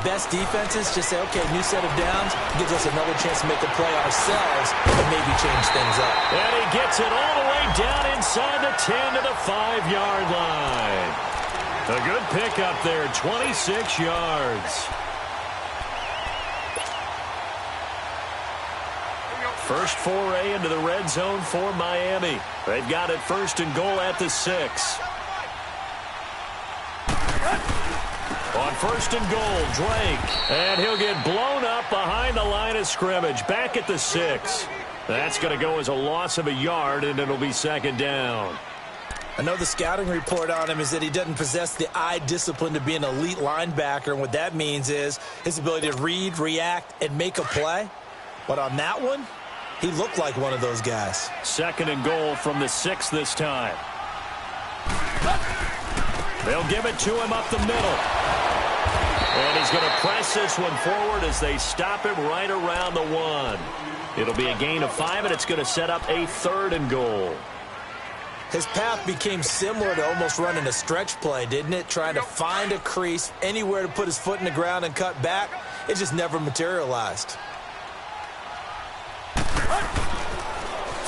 best defenses just say, okay, new set of downs, gives us another chance to make a play ourselves and maybe change things up. And he gets it all the way down inside the 10 to the 5-yard line. A good pickup there, 26 yards. First foray into the red zone for Miami. They've got it first and goal at the 6. On first and goal, Drake. And he'll get blown up behind the line of scrimmage. Back at the 6. That's going to go as a loss of a yard, and it'll be second down. I know the scouting report on him is that he doesn't possess the eye discipline to be an elite linebacker. And what that means is his ability to read, react, and make a play. But on that one, he looked like one of those guys. Second and goal from the 6 this time. They'll give it to him up the middle. And he's going to press this one forward as they stop him right around the 1. It'll be a gain of 5, and it's going to set up a third and goal. His path became similar to almost running a stretch play, didn't it? Trying to find a crease, anywhere to put his foot in the ground and cut back. It just never materialized.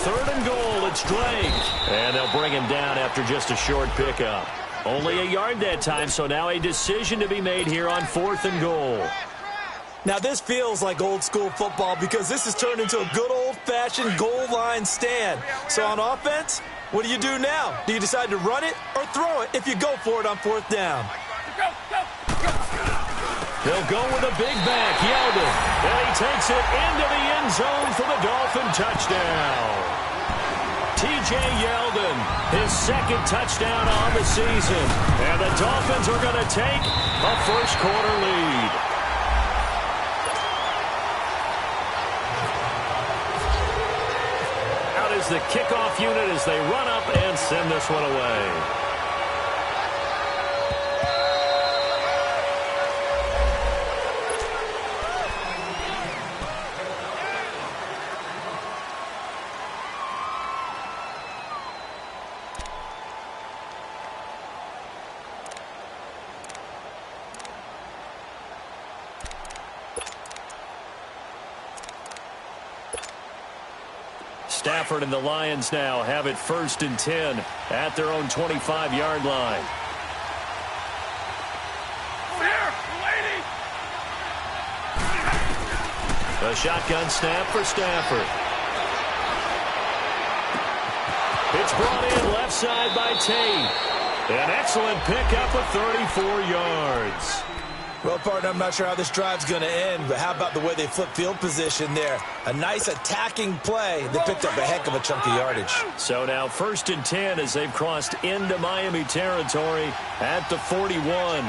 Third and goal, it's Drake. And they'll bring him down after just a short pickup. Only a yard that time, so now a decision to be made here on 4th and goal. Now this feels like old school football because this has turned into a good old-fashioned goal line stand. So on offense, what do you do now? Do you decide to run it or throw it if you go for it on 4th down? They'll go with a big back, Yeldon. And he takes it into the end zone for the Dolphin touchdown. T.J. Yeldon, his second touchdown on the season. And the Dolphins are going to take a first-quarter lead. Out is the kickoff unit as they run up and send this one away. Stafford and the Lions now have it 1st and 10 at their own 25-yard line. A shotgun snap for Stafford. It's brought in left side by Tate. An excellent pickup of 34 yards. Well, partner, I'm not sure how this drive's going to end, but how about the way they flip field position there? A nice attacking play that picked up a heck of a chunk of yardage. So now 1st and 10 as they've crossed into Miami territory at the 41.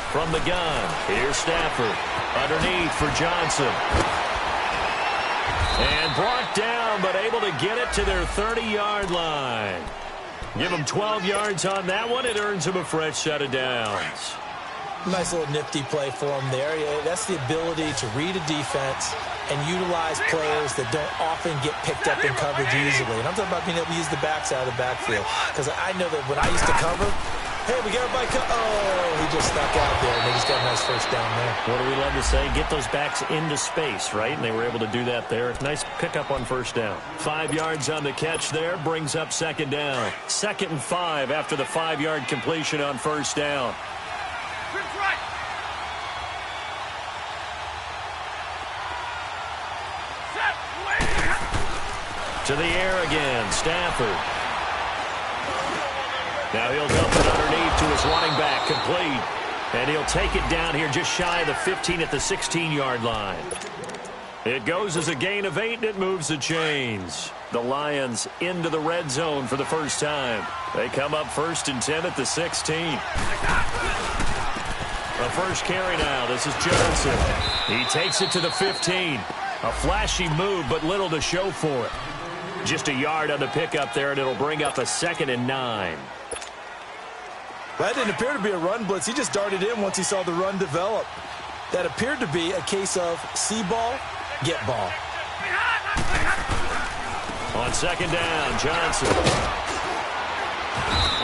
From the gun, here's Stafford. Underneath for Johnson. And brought down, but able to get it to their 30-yard line. Give him 12 yards on that one. It earns him a fresh set of downs. Nice little nifty play for him there. Yeah, that's the ability to read a defense and utilize players that don't often get picked up in coverage easily. And I'm talking about being able to use the backside of the backfield. Because I know that when I used to cover, hey, we got everybody oh, he just stuck out there, and they just got a nice first down there. What do we love to say? Get those backs into space, right? And they were able to do that there. Nice pickup on first down. 5 yards on the catch there, brings up second down. 2nd and 5 after the 5-yard completion on first down. To the air again, Stafford. Now he'll dump it underneath to his running back, complete. And he'll take it down here just shy of the 15 at the 16-yard line. It goes as a gain of 8, and it moves the chains. The Lions into the red zone for the first time. They come up 1st and 10 at the 16. A first carry now. This is Johnson. He takes it to the 15. A flashy move, but little to show for it. Just a yard on the pickup there, and it'll bring up a 2nd and 9. Well, that didn't appear to be a run blitz. He just darted in once he saw the run develop. That appeared to be a case of see ball, get ball. On 2nd down, Johnson.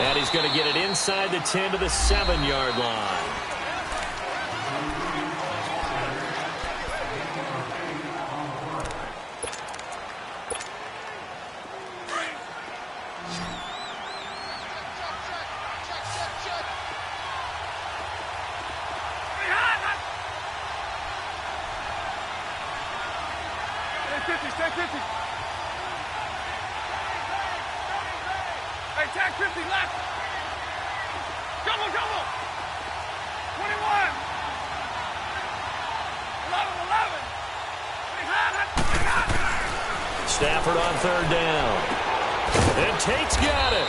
And he's going to get it inside the 10 to the 7-yard line. Stay 50. Hey, tag 50 left. Double. 21. 11. Stafford on third down. And Tate's got it.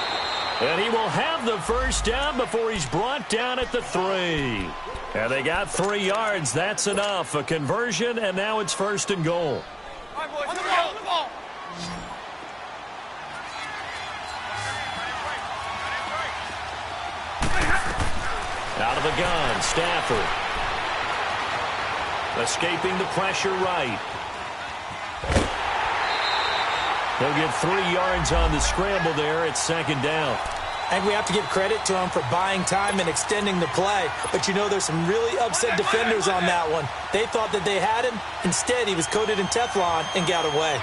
And he will have the first down before he's brought down at the 3. And they got 3 yards. That's enough. A conversion, and now it's first and goal. All right, boys, on the ball. Out of the gun, Stafford. Escaping the pressure right. They'll get 3 yards on the scramble there. It's second down. I think we have to give credit to him for buying time and extending the play. But, you know, there's some really upset defenders on that one. They thought that they had him. Instead, he was coated in Teflon and got away.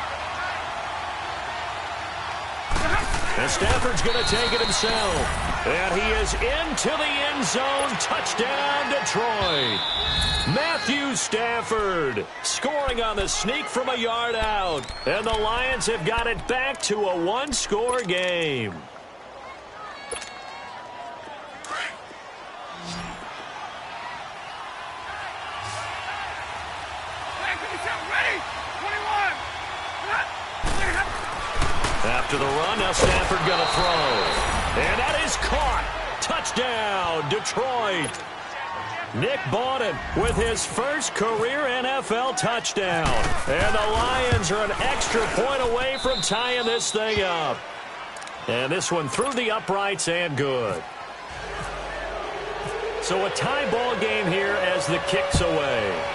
And Stafford's going to take it himself. And he is into the end zone. Touchdown, Detroit. Matthew Stafford scoring on the sneak from a yard out. And the Lions have got it back to a 1-score game. After the run, now Stafford going to throw. And that is caught. Touchdown, Detroit. Nick Bawden with his first career NFL touchdown. And the Lions are an extra point away from tying this thing up. And this one through the uprights and good. So a tie ball game here as the kick's away.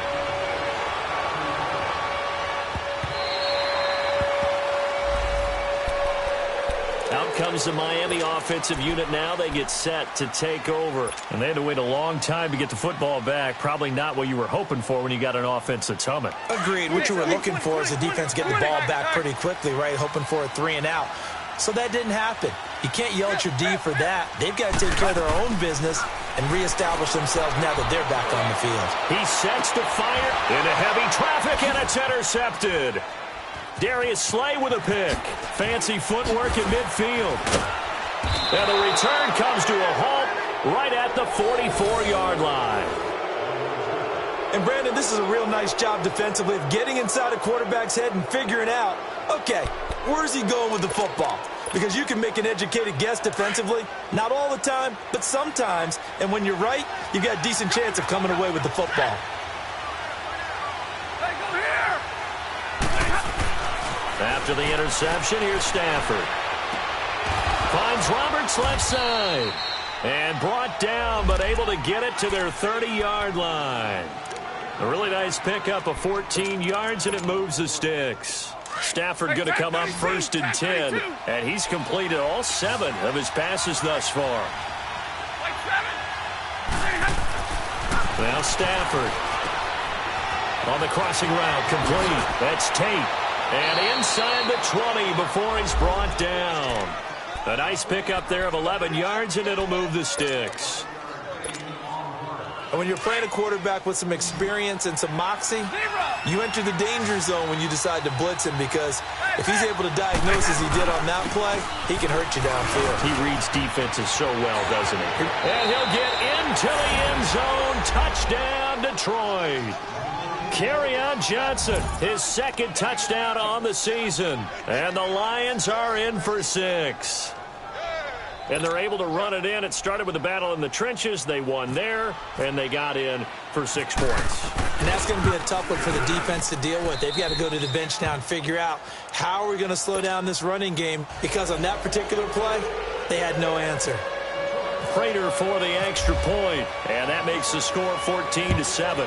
Out comes the Miami offensive unit now. They get set to take over. And they had to wait a long time to get the football back. Probably not what you were hoping for when you got an offense that's humming. Agreed. What you were looking for is the defense get the ball back pretty quickly, right? Hoping for a 3 and out. So that didn't happen. You can't yell at your D for that. They've got to take care of their own business and reestablish themselves now that they're back on the field. He sets the fire into heavy traffic, and it's intercepted. Darius Slay with a pick. Fancy footwork in midfield. And the return comes to a halt right at the 44-yard line. And, Brandon, this is a real nice job defensively of getting inside a quarterback's head and figuring out, okay, where's he going with the football? Because you can make an educated guess defensively. Not all the time, but sometimes. And when you're right, you've got a decent chance of coming away with the football. After the interception, here's Stafford. Finds Roberts left side. And brought down, but able to get it to their 30-yard line. A really nice pickup of 14 yards, and it moves the sticks. Stafford going to come up first and 10, and he's completed all 7 of his passes thus far. Now Stafford on the crossing route, complete. That's Tate. And inside the 20 before he's brought down. A nice pickup there of 11 yards, and it'll move the sticks. And when you're playing a quarterback with some experience and some moxie, you enter the danger zone when you decide to blitz him, because if he's able to diagnose as he did on that play, he can hurt you downfield. He reads defenses so well, doesn't he? And he'll get into the end zone. Touchdown, Detroit. Kerryon Johnson, his second touchdown on the season. And the Lions are in for 6. And they're able to run it in. It started with a battle in the trenches. They won there, and they got in for 6 points. And that's going to be a tough one for the defense to deal with. They've got to go to the bench now and figure out how are we going to slow down this running game, because on that particular play, they had no answer. Prater for the extra point, and that makes the score 14-7.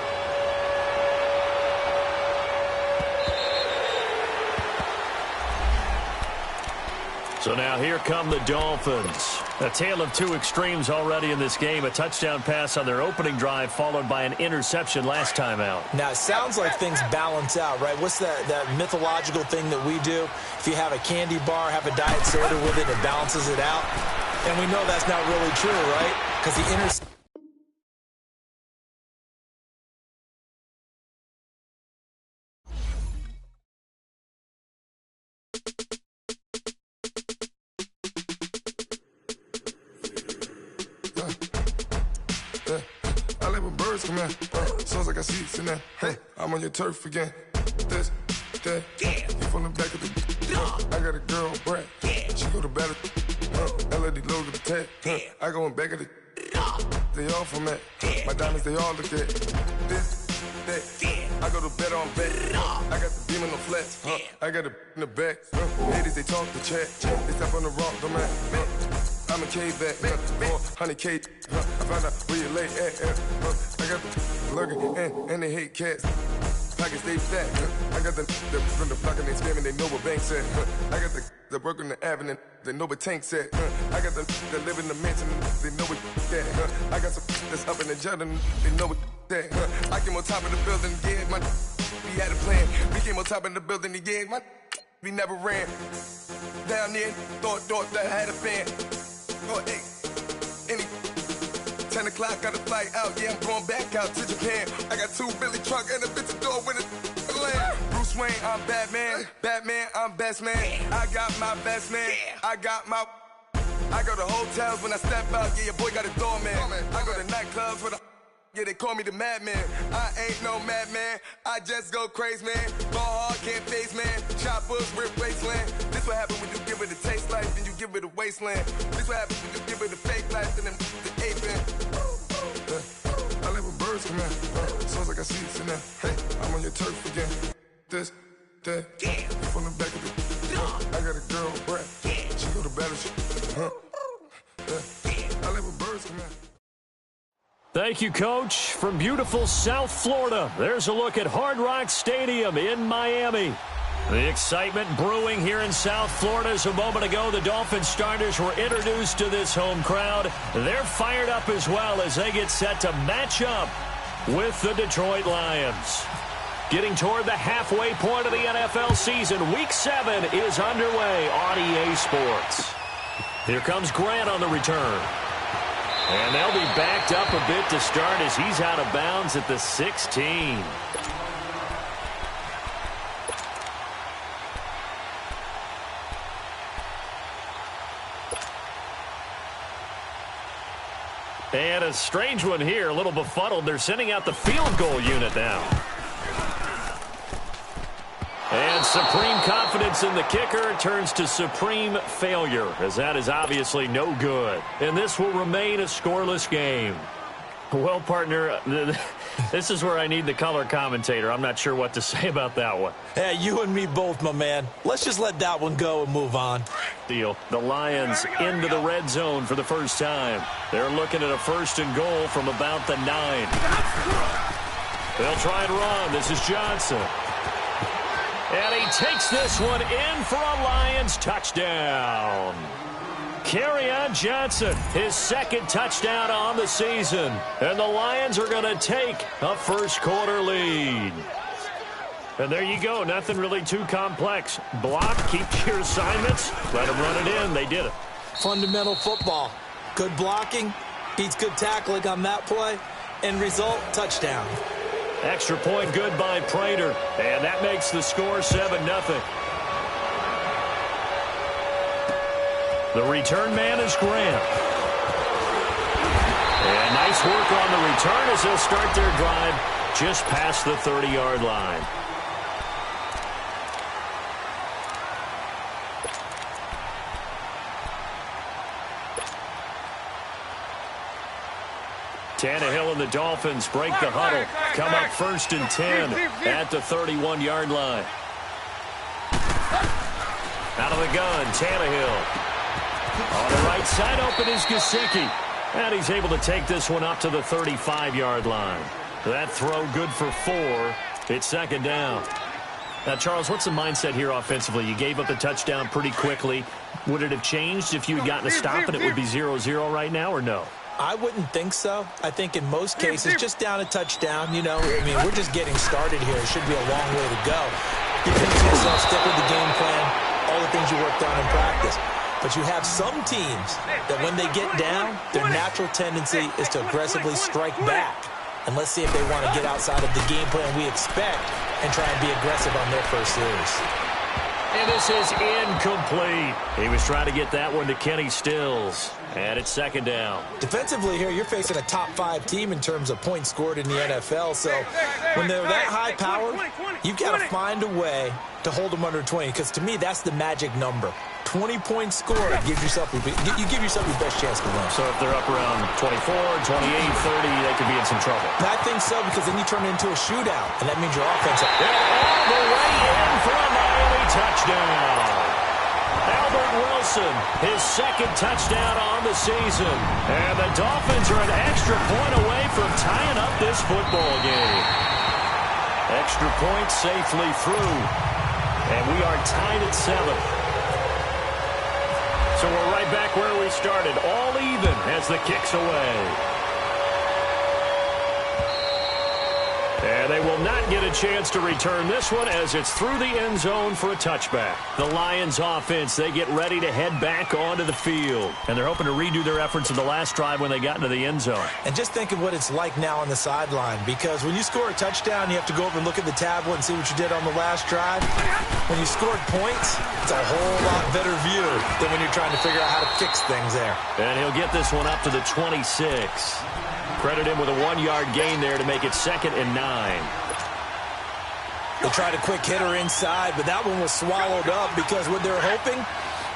So now here come the Dolphins. A tale of 2 extremes already in this game. A touchdown pass on their opening drive, followed by an interception last time out. Now, it sounds like things balance out, right? What's that mythological thing that we do? If you have a candy bar, have a diet soda with it, it balances it out. And we know that's not really true, right? Because the interception live with birds come in. Sounds like I seats in there. Hey, I'm on your turf again. This, that, you from the back of the. I got a girl, Brad. She go to battle. LED logo the tag. I go in back of the. They all from that. My diamonds, they all look at. This, that. I go to bed on bed. I got the beam in the flats. I got it in the back. Ladies, they talk the chat. They step on the rock, don't man. I'm a cave back, 400K. I found out where you lay at. I got the lurking and they hate cats. Pockets stay fat. I got the from the block and they scamming, they know what banks at. I got the work on the avenue, they know what tanks at. I got the live in the mansion, they know what that. I got some that's up in the jet and they know what that. I came on top of the building, yeah, my we had a plan. We came on top of the building, yeah, my we never ran. Down there, thought that I had a fan. Oh, hey, 10 o'clock, got a flight out. Yeah, I'm going back out to Japan. I got 2 Billy truck and a bitch door with a land. Bruce Wayne, I'm Batman. Batman, I'm best man. I got my best man. I go to hotels when I step out. Yeah, your boy got a doorman. I go to nightclubs with a. Yeah, they call me the madman. I ain't no madman. I just go crazy, man. Ball hard, can't face, man. Choppers, rip wasteland. This what happen when you give it a taste life, then you give it a wasteland. This what happen when you give it a fake life, and then the ape in. I live with birds come in. Sounds like I seats in there. Hey, I'm on your turf again. This, that, you from the back of the. I got a girl, Brad. She go to battle. I live with birds come in. Thank you, Coach. From beautiful South Florida, there's a look at Hard Rock Stadium in Miami. The excitement brewing here in South Florida as a moment ago. The Dolphins starters were introduced to this home crowd. They're fired up as well as they get set to match up with the Detroit Lions. Getting toward the halfway point of the NFL season, Week 7 is underway on EA Sports. Here comes Grant on the return. And they'll be backed up a bit to start as he's out of bounds at the 16. And a strange one here, a little befuddled. They're sending out the field goal unit now. And supreme confidence in the kicker turns to supreme failure, as that is obviously no good. And this will remain a scoreless game. Well, partner, this is where I need the color commentator. I'm not sure what to say about that one. Hey, you and me both, my man. Let's just let that one go and move on. Deal. The Lions into the red zone for the first time. They're looking at a 1st and goal from about the 9. They'll try and run. This is Johnson. And he takes this one in for a Lions touchdown. Kerryon Johnson, his 2nd touchdown on the season. And the Lions are going to take a first-quarter lead. And there you go. Nothing really too complex. Block, keep your assignments, let them run it in. They did it. Fundamental football. Good blocking, beats good tackling on that play. End result, touchdown. Extra point good by Prater. And that makes the score 7-0. The return man is Grant. And nice work on the return as they'll start their drive just past the 30-yard line. Tannehill and the Dolphins break the huddle. Come up 1st and 10 at the 31-yard line. Out of the gun, Tannehill. On the right side, open is Gesicki. And he's able to take this one up to the 35-yard line. That throw good for 4. It's 2nd down. Now, Charles, what's the mindset here offensively? You gave up the touchdown pretty quickly. Would it have changed if you had gotten a stop and it would be 0-0 right now, or no? I wouldn't think so. I think in most cases, just down a touchdown, you know, I mean, we're just getting started here. It should be a long way to go. You think to yourself, stick with the game plan, all the things you worked on in practice. But you have some teams that when they get down, their natural tendency is to aggressively strike back. And let's see if they want to get outside of the game plan we expect and try and be aggressive on their first series. And this is incomplete. He was trying to get that one to Kenny Stills. And it's second down. Defensively here, you're facing a top-5 team in terms of points scored in the NFL. So when they're that high-powered, you've got to find a way to hold them under 20. Because to me, that's the magic number. 20 points scored, you give yourself your best chance to win. So if they're up around 24, 28, 30, they could be in some trouble. I think so, because then you turn it into a shootout, and that means your offense. And all the way in for a Miami touchdown. Albert Wilson, his second touchdown on the season. And the Dolphins are an extra point away from tying up this football game. Extra point safely through. And we are tied at 7. So we're right back where we started, all even as the kick's away. And they will not get a chance to return this one as it's through the end zone for a touchback. The Lions offense, they get ready to head back onto the field. And they're hoping to redo their efforts in the last drive when they got into the end zone. And just think of what it's like now on the sideline, because when you score a touchdown, you have to go over and look at the tablet and see what you did on the last drive. When you scored points, it's a whole lot better view than when you're trying to figure out how to fix things there. And he'll get this one up to the 26. Credit him with a 1-yard gain there to make it 2nd and 9. They tried a quick hitter inside, but that one was swallowed up because what they're hoping,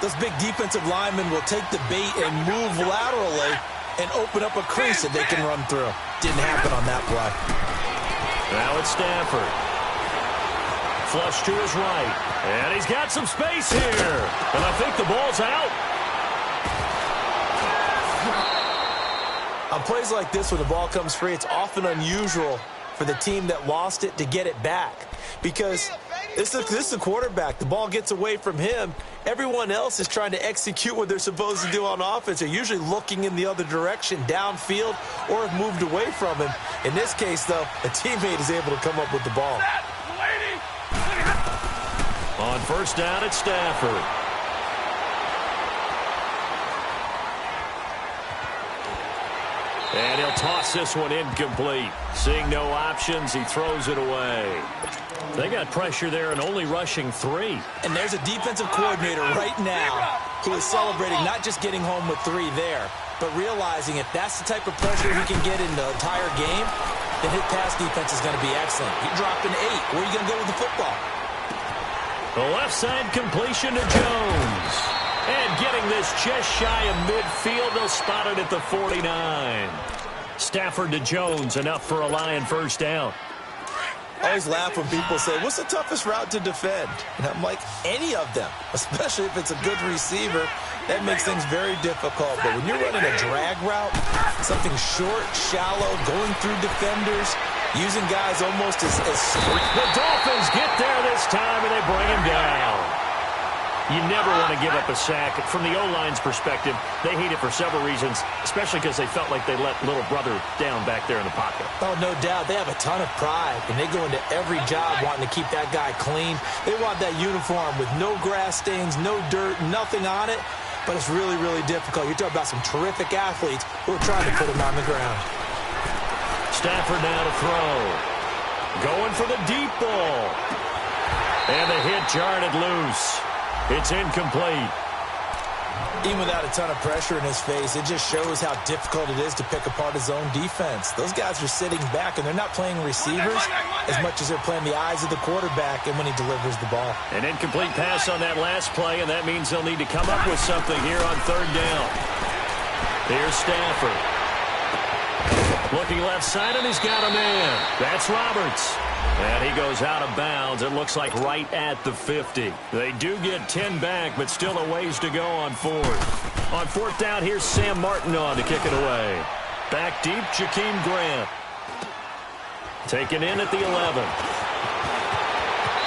those big defensive linemen will take the bait and move laterally and open up a crease that they can run through. Didn't happen on that play. Now it's Stafford. Flush to his right. And he's got some space here. And I think the ball's out. On plays like this, when the ball comes free, it's often unusual for the team that lost it to get it back. Because this is the quarterback. The ball gets away from him. Everyone else is trying to execute what they're supposed to do on offense. They're usually looking in the other direction, downfield, or have moved away from him. In this case, though, a teammate is able to come up with the ball. On first down, it's Stafford. And he'll toss this one incomplete. Seeing no options, he throws it away. They got pressure there and only rushing 3. And there's a defensive coordinator right now who is celebrating not just getting home with 3 there, but realizing if that's the type of pressure he can get in the entire game, then his pass defense is going to be excellent. You're dropping 8. Where are you going to go with the football? The left side completion to Jones. And getting this just shy of midfield, they'll spot it at the 49. Stafford to Jones, enough for a Lion first down. I always laugh when people say, what's the toughest route to defend? And I'm like, any of them, especially if it's a good receiver. That makes things very difficult. But when you're running a drag route, something short, shallow, going through defenders, using guys almost as the Dolphins get there this time, and they bring him down. You never want to give up a sack. From the O-line's perspective, they hate it for several reasons, especially because they felt like they let little brother down back there in the pocket. Oh, no doubt. They have a ton of pride, and they go into every job wanting to keep that guy clean. They want that uniform with no grass stains, no dirt, nothing on it, but it's really, really difficult. You're talking about some terrific athletes who are trying to put him on the ground. Stafford now to throw. Going for the deep ball. And the hit jarred it loose. It's incomplete. Even without a ton of pressure in his face, it just shows how difficult it is to pick apart his own defense. Those guys are sitting back, and they're not playing receivers as much as they're playing the eyes of the quarterback and when he delivers the ball. An incomplete pass on that last play, and that means they'll need to come up with something here on third down. Here's Stafford. Looking left side, and he's got a man. That's Roberts. And he goes out of bounds, it looks like right at the 50. They do get 10 back, but still a ways to go on fourth. On fourth down, here's Sam Martin on to kick it away. Back deep, Jakeem Grant. Taken in at the 11.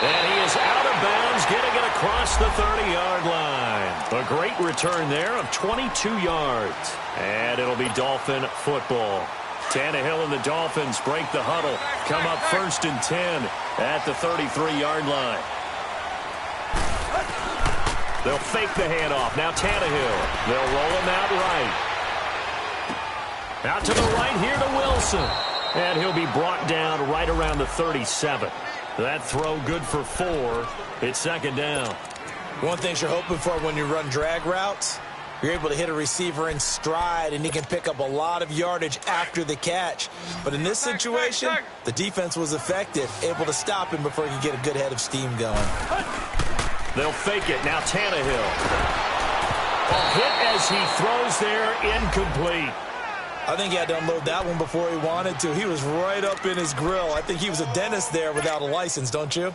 And he is out of bounds, getting it across the 30-yard line. A great return there of 22 yards. And it'll be Dolphin football. Tannehill and the Dolphins break the huddle. Come up 1st and 10 at the 33-yard line. They'll fake the handoff. Now Tannehill. They'll roll him out right. Out to the right here to Wilson. And he'll be brought down right around the 37. That throw good for 4. It's second down. One thing you're hoping for when you run drag routes, you're able to hit a receiver in stride, and he can pick up a lot of yardage after the catch. But in this situation, the defense was effective, able to stop him before he could get a good head of steam going. They'll fake it. Now Tannehill. A hit as he throws there, incomplete. I think he had to unload that one before he wanted to. He was right up in his grill. I think he was a dentist there without a license, don't you?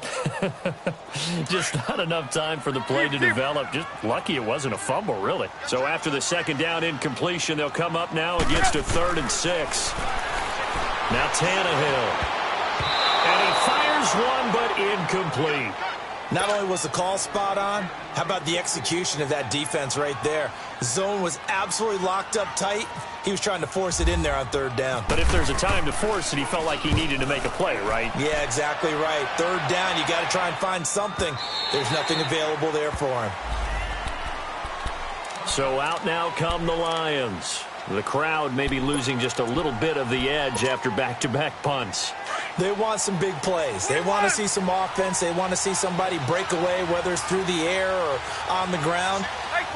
Just not enough time for the play to develop. Just lucky it wasn't a fumble, really. So after the second down incompletion, they'll come up now against a 3rd and 6. Now Tannehill. And he fires one, but incomplete. Not only was the call spot on, how about the execution of that defense right there? The zone was absolutely locked up tight. He was trying to force it in there on 3rd down. But if there's a time to force it, he felt like he needed to make a play, right? Yeah, exactly right. 3rd down, you got to try and find something. There's nothing available there for him. So out now come the Lions. The crowd may be losing just a little bit of the edge after back-to-back punts. They want some big plays. They want to see some offense. They want to see somebody break away, whether it's through the air or on the ground.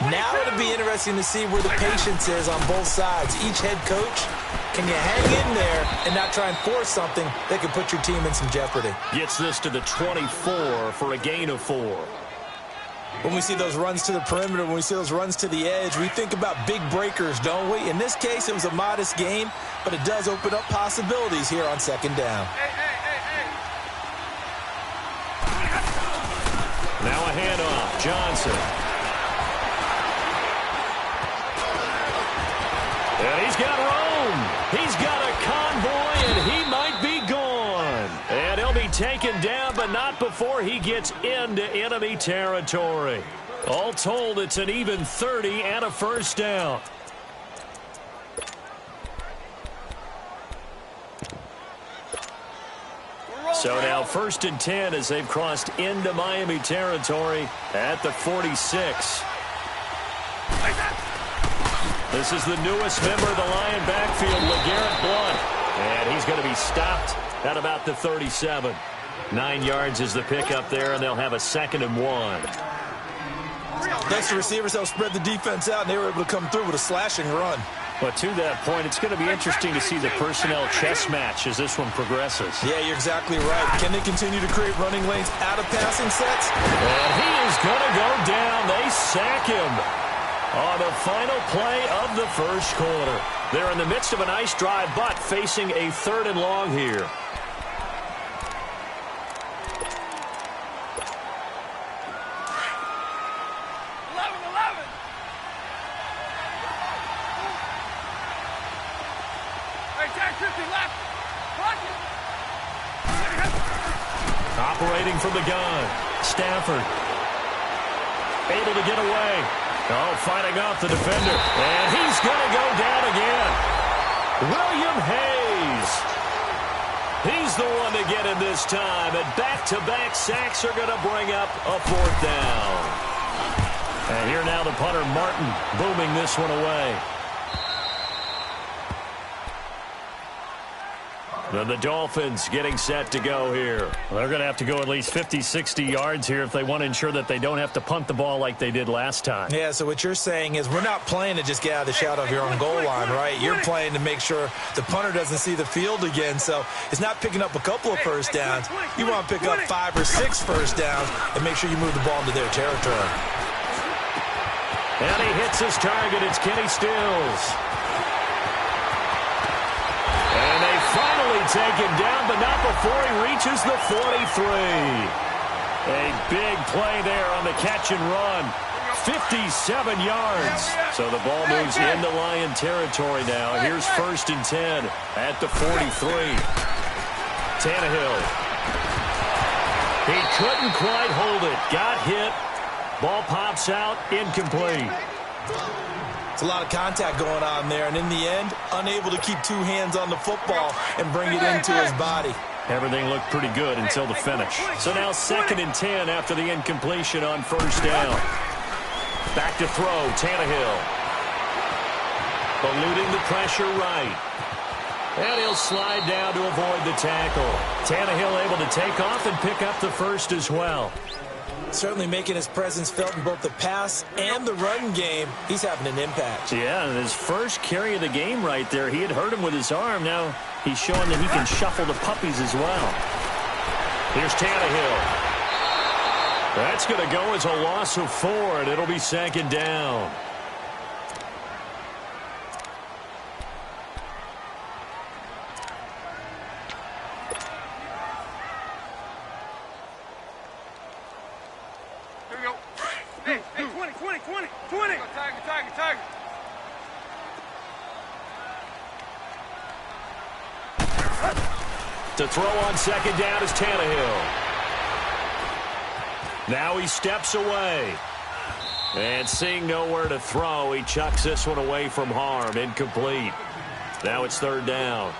Now it'll be interesting to see where the patience is on both sides. Each head coach, can you hang in there and not try and force something that could put your team in some jeopardy? Gets this to the 24 for a gain of 4. When we see those runs to the perimeter, when we see those runs to the edge, we think about big breakers, don't we? In this case, it was a modest gain, but it does open up possibilities here on 2nd down. Now a handoff. Johnson. And he's got Rome. He's got a convoy, and he might be gone. And he'll be taken down, but not before he gets into enemy territory. All told, it's an even 30 and a 1st down. So now 1st and 10 as they've crossed into Miami territory at the 46. This is the newest member of the Lion backfield, LeGarrette Blount. And he's going to be stopped at about the 37. 9 yards is the pickup there, and they'll have a 2nd and 1. Thanks to receivers, they'll spread the defense out, and they were able to come through with a slashing run. But to that point, it's going to be interesting to see the personnel chess match as this one progresses. Yeah, you're exactly right. Can they continue to create running lanes out of passing sets? And he is going to go down. They sack him on the final play of the 1st quarter. They're in the midst of a nice drive, but facing a 3rd and long here. Operating from the gun. Stafford. Able to get away. Oh, fighting off the defender. And he's going to go down again. William Hayes. He's the one to get him this time. And back-to-back sacks are going to bring up a 4th down. And here now the punter, Martin, booming this one away. Then the Dolphins getting set to go here. Well, they're going to have to go at least 50, 60 yards here if they want to ensure that they don't have to punt the ball like they did last time. Yeah, so what you're saying is we're not playing to just get out of the shot of your own goal line, right? You're playing to make sure the punter doesn't see the field again. So it's not picking up a couple of 1st downs. You want to pick up 5 or 6 1st downs and make sure you move the ball into their territory. And he hits his target. It's Kenny Stills. And they finally take him down, but not before he reaches the 43. A big play there on the catch and run. 57 yards. So the ball moves into Lion territory now. Here's 1st and 10 at the 43. Tannehill. He couldn't quite hold it. Got hit. Ball pops out. Incomplete. It's a lot of contact going on there, and in the end, unable to keep 2 hands on the football and bring it into his body. Everything looked pretty good until the finish. So now 2nd and 10 after the incompletion on 1st down. Back to throw, Tannehill. Eluding the pressure right. And he'll slide down to avoid the tackle. Tannehill able to take off and pick up the 1st as well. Certainly making his presence felt in both the pass and the run game. He's having an impact. Yeah, his first carry of the game right there, he had hurt him with his arm. Now he's showing that he can shuffle the puppies as well. Here's Tannehill. That's going to go as a loss of 4, and it'll be 2nd down. To throw on 2nd down is Tannehill. Now he steps away. And seeing nowhere to throw, he chucks this one away from harm. Incomplete. Now it's 3rd down.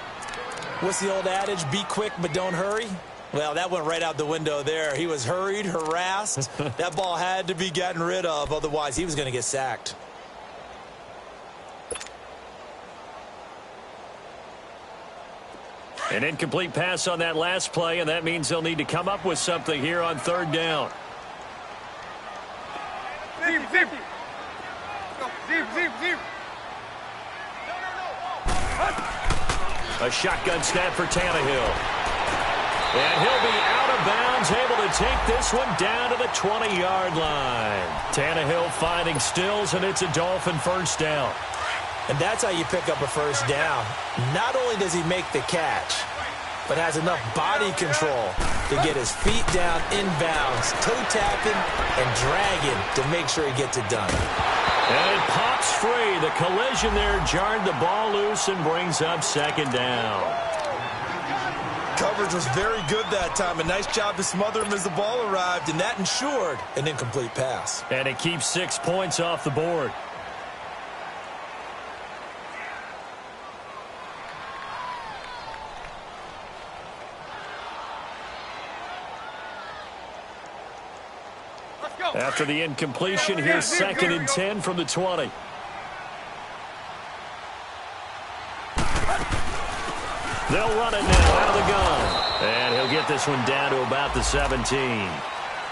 What's the old adage? Be quick, but don't hurry? Well, that went right out the window there. He was hurried, harassed. That ball had to be gotten rid of. Otherwise, he was going to get sacked. An incomplete pass on that last play, and that means they'll need to come up with something here on 3rd down. A shotgun snap for Tannehill. And he'll be out of bounds, able to take this one down to the 20-yard line. Tannehill finding Stills, and it's a Dolphin 1st down. And that's how you pick up a 1st down. Not only does he make the catch, but has enough body control to get his feet down inbounds, toe-tapping and dragging to make sure he gets it done. And it pops free. The collision there jarred the ball loose and brings up 2nd down. Coverage was very good that time. A nice job to smother him as the ball arrived, and that ensured an incomplete pass. And it keeps 6 points off the board. After the incompletion, here's 2nd and 10 from the 20. They'll run it now out of the gun. And he'll get this one down to about the 17.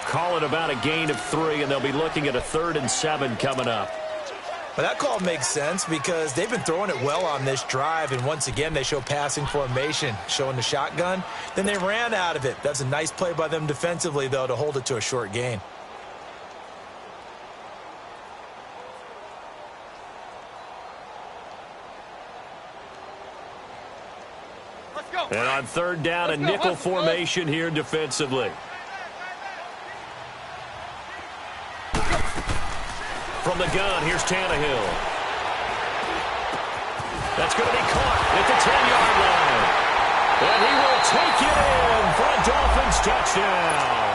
Call it about a gain of 3, and they'll be looking at a 3rd and 7 coming up. Well, that call makes sense because they've been throwing it well on this drive, and once again they show passing formation, showing the shotgun. Then they ran out of it. That's a nice play by them defensively, though, to hold it to a short gain. And on 3rd down, a nickel formation here defensively. From the gun, here's Tannehill. That's going to be caught at the 10-yard line. And he will take it in for a Dolphins touchdown.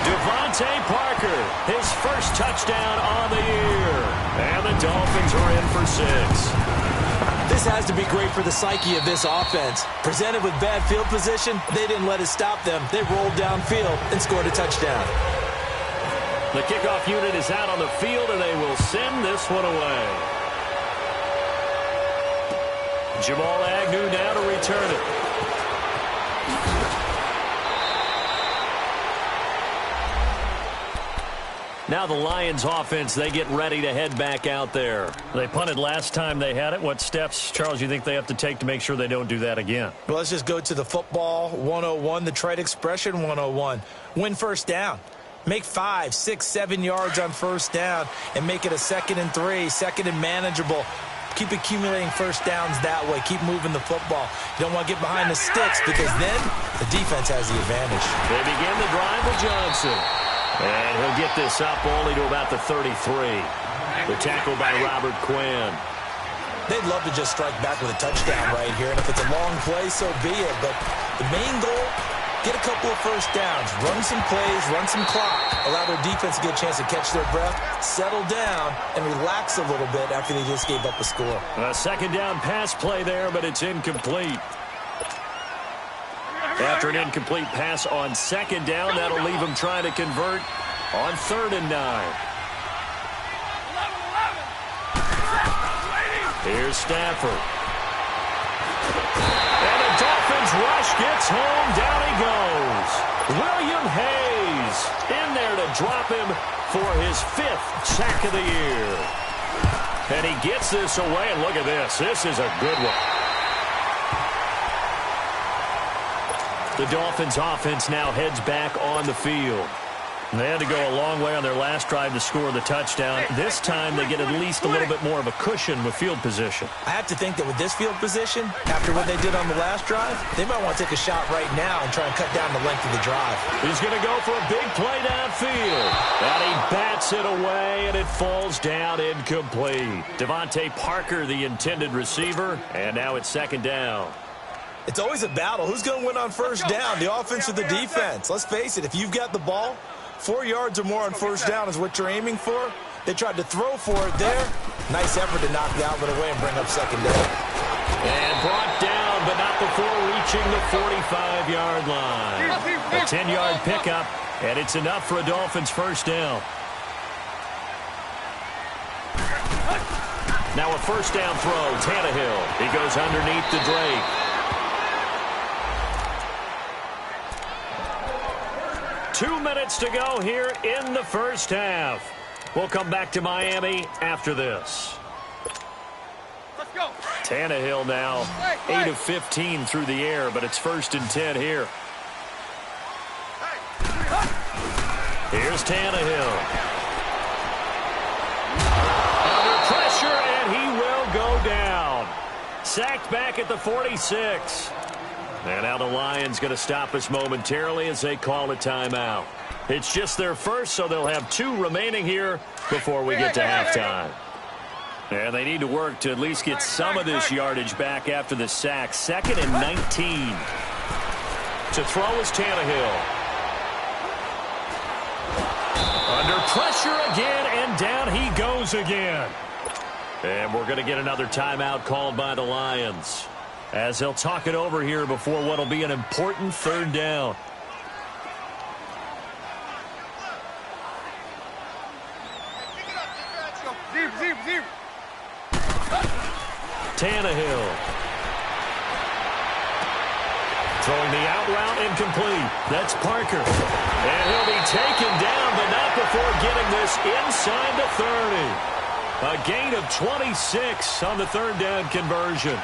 Devontae Parker, his first touchdown on the year. And the Dolphins are in for 6. This has to be great for the psyche of this offense. Presented with bad field position, they didn't let it stop them. They rolled downfield and scored a touchdown. The kickoff unit is out on the field, and they will send this one away. Jamal Agnew now to return it. Now the Lions offense, they get ready to head back out there. They punted last time they had it. What steps, Charles, you think they have to take to make sure they don't do that again? Well, let's just go to the football 101, the trade expression 101. Win 1st down. Make 5, 6, 7 yards on 1st down and make it a 2nd and 3, 2nd and manageable. Keep accumulating 1st downs that way. Keep moving the football. You don't want to get behind the sticks because then the defense has the advantage. They begin the drive with Johnson. And he'll get this up only to about the 33. The tackle by Robert Quinn. They'd love to just strike back with a touchdown right here. And if it's a long play, so be it. But the main goal, get a couple of 1st downs. Run some plays, run some clock. Allow their defense to get a chance to catch their breath, settle down, and relax a little bit after they just gave up a score. A 2nd down pass play there, but it's incomplete. After an incomplete pass on 2nd down, that'll leave them trying to convert on 3rd and 9. Here's Stafford. And the Dolphins rush gets home. Down he goes. William Hayes is in there to drop him for his 5th sack of the year. And he gets this away, and look at this. This is a good one. The Dolphins' offense now heads back on the field. They had to go a long way on their last drive to score the touchdown. This time they get at least a little bit more of a cushion with field position. I have to think that with this field position, after what they did on the last drive, they might want to take a shot right now and try and cut down the length of the drive. He's going to go for a big play downfield. And he bats it away, and it falls down incomplete. Devontae Parker, the intended receiver, and now it's 2nd down. It's always a battle. Who's going to win on first down, the offense or the defense? Let's face it, if you've got the ball, 4 yards or more on first down is what you're aiming for. They tried to throw for it there. Nice effort to knock the outlet away and bring up 2nd down. And brought down, but not before reaching the 45-yard line. A 10-yard pickup, and it's enough for a Dolphins first down. Now a first down throw, Tannehill. He goes underneath to Drake. Two minutes to go here in the first half. We'll come back to Miami after this. Let's go. Tannehill now 8 of 15 through the air, but it's 1st and 10 here. Here's Tannehill. Under pressure, and he will go down. Sacked back at the 46. And now the Lions going to stop us momentarily as they call a timeout. It's just their first, so they'll have 2 remaining here before we get to halftime. And they need to work to at least get some of this yardage back after the sack. 2nd and 19. To throw is Tannehill. Under pressure again, and down he goes again. And we're going to get another timeout called by the Lions, as they'll talk it over here before what will be an important 3rd down. Tannehill. Throwing the out route incomplete. That's Parker. And he'll be taken down, but not before getting this inside the 30. A gain of 26 on the 3rd down conversion.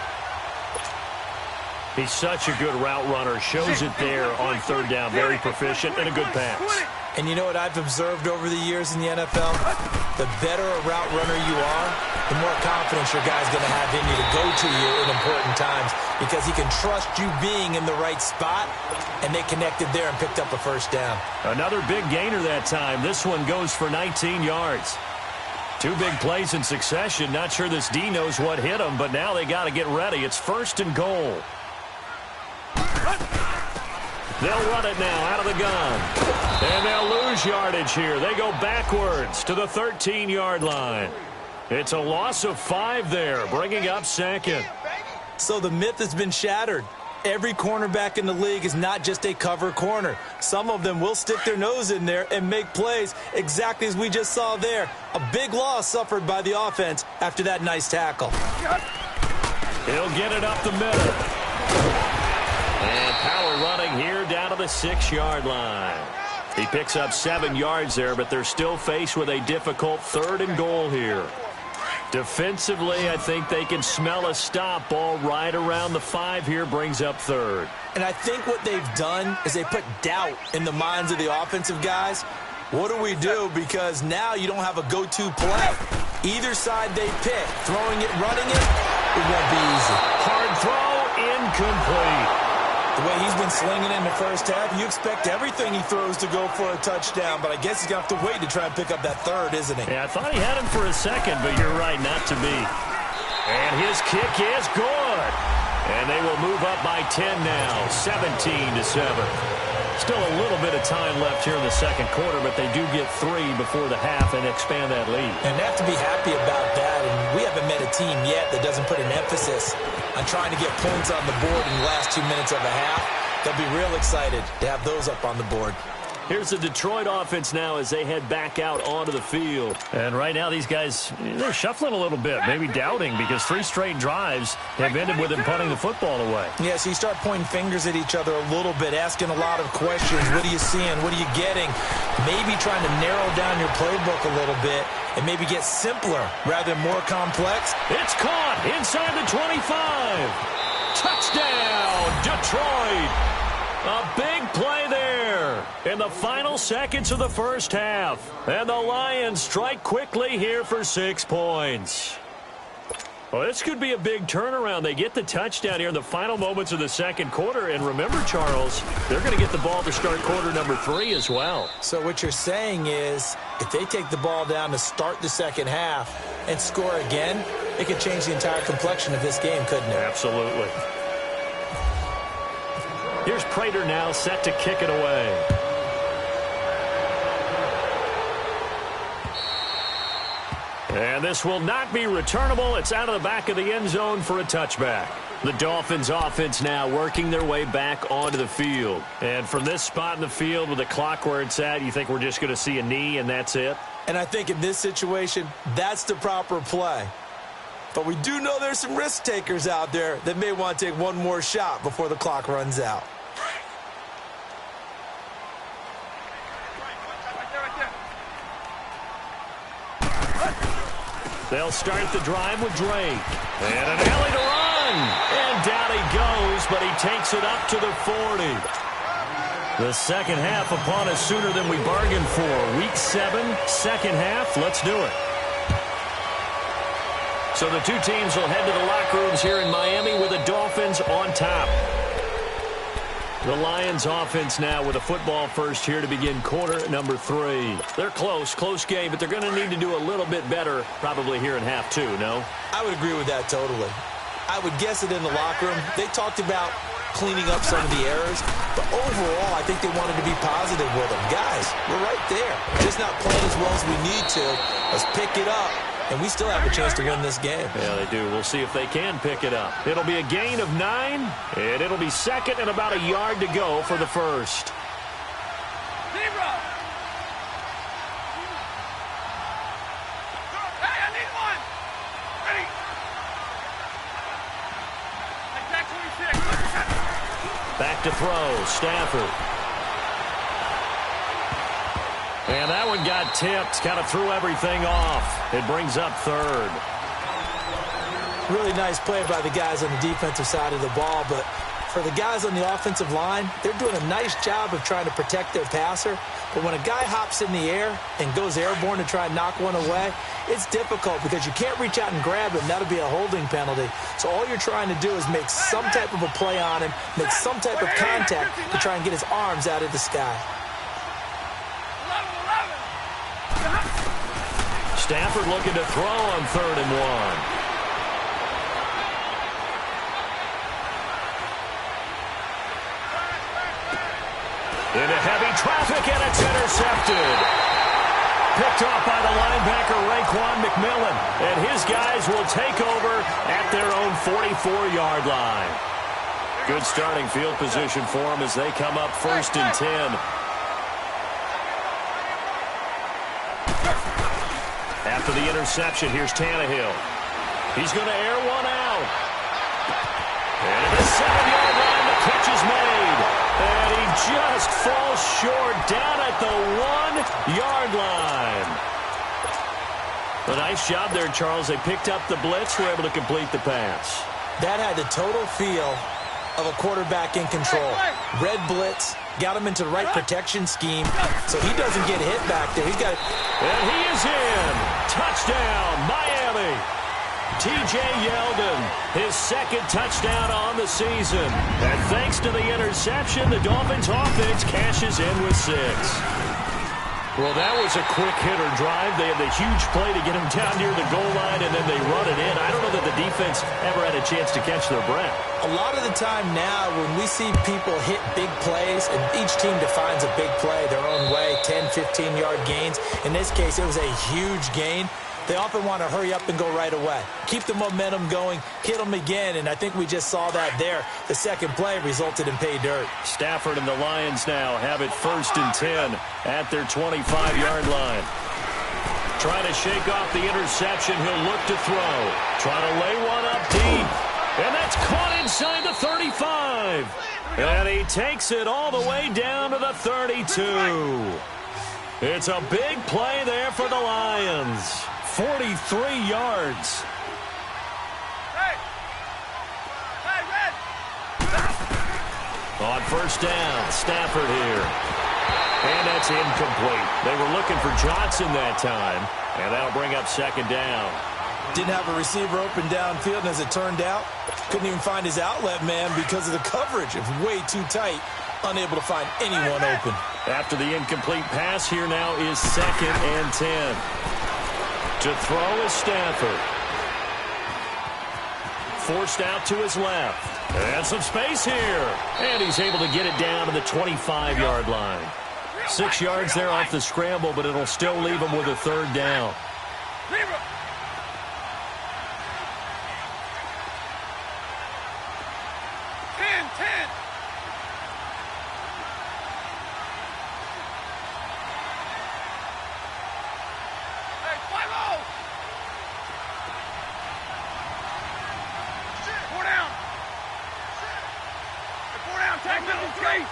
He's such a good route runner. Shows it there on 3rd down. Very proficient and a good pass. And you know what I've observed over the years in the NFL? The better a route runner you are, the more confidence your guy's going to have in you to go to you in important times, because he can trust you being in the right spot, and they connected there and picked up a first down. Another big gainer that time. This one goes for 19 yards. 2 big plays in succession. Not sure this D knows what hit him, but now they got to get ready. It's 1st and goal. They'll run it now out of the gun. And they'll lose yardage here. They go backwards to the 13-yard line. It's a loss of 5 there, bringing up 2nd. So the myth has been shattered. Every cornerback in the league is not just a cover corner. Some of them will stick their nose in there and make plays exactly as we just saw there. A big loss suffered by the offense after that nice tackle. He'll get it up the middle. And power running here down to the 6-yard line. He picks up 7 yards there, but they're still faced with a difficult 3rd and goal here. Defensively, I think they can smell a stop. Ball right around the 5 here, brings up 3rd. And I think what they've done is they put doubt in the minds of the offensive guys. What do we do? Because now you don't have a go-to play. Either side they pick, throwing it, running it, it won't be easy. Hard throw, incomplete. The way he's been slinging in the first half, you expect everything he throws to go for a touchdown, but I guess he's going to have to wait to try and pick up that 3rd, isn't he? Yeah, I thought he had him for a second, but you're right, not to be. And his kick is good. And they will move up by 10 now, 17-7. Still a little bit of time left here in the 2nd quarter, but they do get 3 before the half and expand that lead. And they have to be happy about that, and we haven't met a team yet that doesn't put an emphasis on trying to get points on the board in the last 2 minutes of a half. They'll be real excited to have those up on the board. Here's the Detroit offense now as they head back out onto the field. And right now these guys, they're shuffling a little bit, maybe doubting, because 3 straight drives have ended with them punting the football away. Yeah, so you start pointing fingers at each other a little bit, asking a lot of questions. What are you seeing? What are you getting? Maybe trying to narrow down your playbook a little bit and maybe get simpler rather than more complex. It's caught inside the 25. Touchdown, Detroit. A big play there in the final seconds of the first half. And the Lions strike quickly here for 6 points. Well, this could be a big turnaround. They get the touchdown here in the final moments of the second quarter. And remember, Charles, they're going to get the ball to start quarter number 3 as well. So what you're saying is if they take the ball down to start the second half and score again, it could change the entire complexion of this game, couldn't it? Absolutely. Here's Prater now set to kick it away. And this will not be returnable. It's out of the back of the end zone for a touchback. The Dolphins offense now working their way back onto the field. And from this spot in the field with the clock where it's at, you think we're just going to see a knee and that's it? And I think in this situation, that's the proper play. But we do know there's some risk takers out there that may want to take one more shot before the clock runs out. They'll start the drive with Drake. And an alley to run. And down he goes, but he takes it up to the 40. The second half upon us sooner than we bargained for. Week 7, second half. Let's do it. So the two teams will head to the locker rooms here in Miami with the Dolphins on top. The Lions offense now with a football first here to begin quarter number 3. They're close game, but they're going to need to do a little bit better probably here in half 2, no? I would agree with that totally. I would guess that in the locker room, they talked about cleaning up some of the errors, but overall, I think they wanted to be positive with them. Guys, we're right there. Just not playing as well as we need to. Let's pick it up. And we still have a chance to win this game. Yeah, they do. We'll see if they can pick it up. It'll be a gain of 9, and it'll be second and about a yard to go for the first. Zero. Hey, I need one. Ready. Attack 26. Back to throw. Stafford. And that one got tipped, kind of threw everything off. It brings up third. Really nice play by the guys on the defensive side of the ball, but for the guys on the offensive line, they're doing a nice job of trying to protect their passer. But when a guy hops in the air and goes airborne to try and knock one away, it's difficult because you can't reach out and grab him. That'll be a holding penalty. So all you're trying to do is make some type of a play on him, make some type of contact to try and get his arms out of the sky. Stafford looking to throw on 3rd and 1. Into heavy traffic, and it's intercepted. Picked off by the linebacker, Raekwon McMillan. And his guys will take over at their own 44-yard line. Good starting field position for them as they come up 1st and 10. After the interception, here's Tannehill. He's going to air one out. And at the 7-yard line, the catch is made. And he just falls short down at the 1-yard line. A nice job there, Charles. They picked up the blitz, were able to complete the pass. That had the total feel of a quarterback in control. Red blitz, got him into the right protection scheme, so he doesn't get hit back there. He's got it. And he is in. Touchdown, Miami. T.J. Yeldon, his 2nd touchdown on the season. And thanks to the interception, the Dolphins offense cashes in with 6. Well, that was a quick hitter drive. They had the huge play to get him down near the goal line, and then they run it in. I don't know that the defense ever had a chance to catch their breath. A lot of the time now when we see people hit big plays, and each team defines a big play their own way, 10, 15-yard gains. In this case, it was a huge gain. they often want to hurry up and go right away. Keep the momentum going, hit them again, and I think we just saw that there. The second play resulted in pay dirt. Stafford and the Lions now have it 1st and 10 at their 25-yard line. Trying to shake off the interception. He'll look to throw. Trying to lay one up deep. And that's caught inside the 35. And he takes it all the way down to the 32. It's a big play there for the Lions. 43 yards. On 1st down, Stafford here. And that's incomplete. They were looking for Johnson that time. And that'll bring up 2nd down. Didn't have a receiver open downfield, and as it turned out, couldn't even find his outlet man because of the coverage. It was way too tight, unable to find anyone open. After the incomplete pass, here now is 2nd and 10. To throw is Stafford. Forced out to his left. And some space here. And he's able to get it down to the 25-yard line. 6 yards there off the scramble, but it'll still leave him with a 3rd down. 10. Hey, 5-0. 4 down. 4 down. Tag middle 3.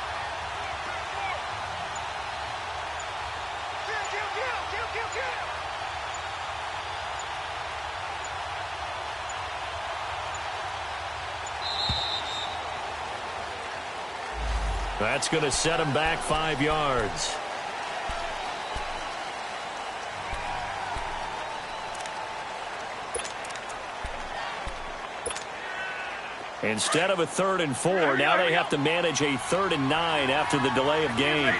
That's going to set him back 5 yards. Instead of a 3rd and 4, now they have to manage a 3rd and 9 after the delay of game.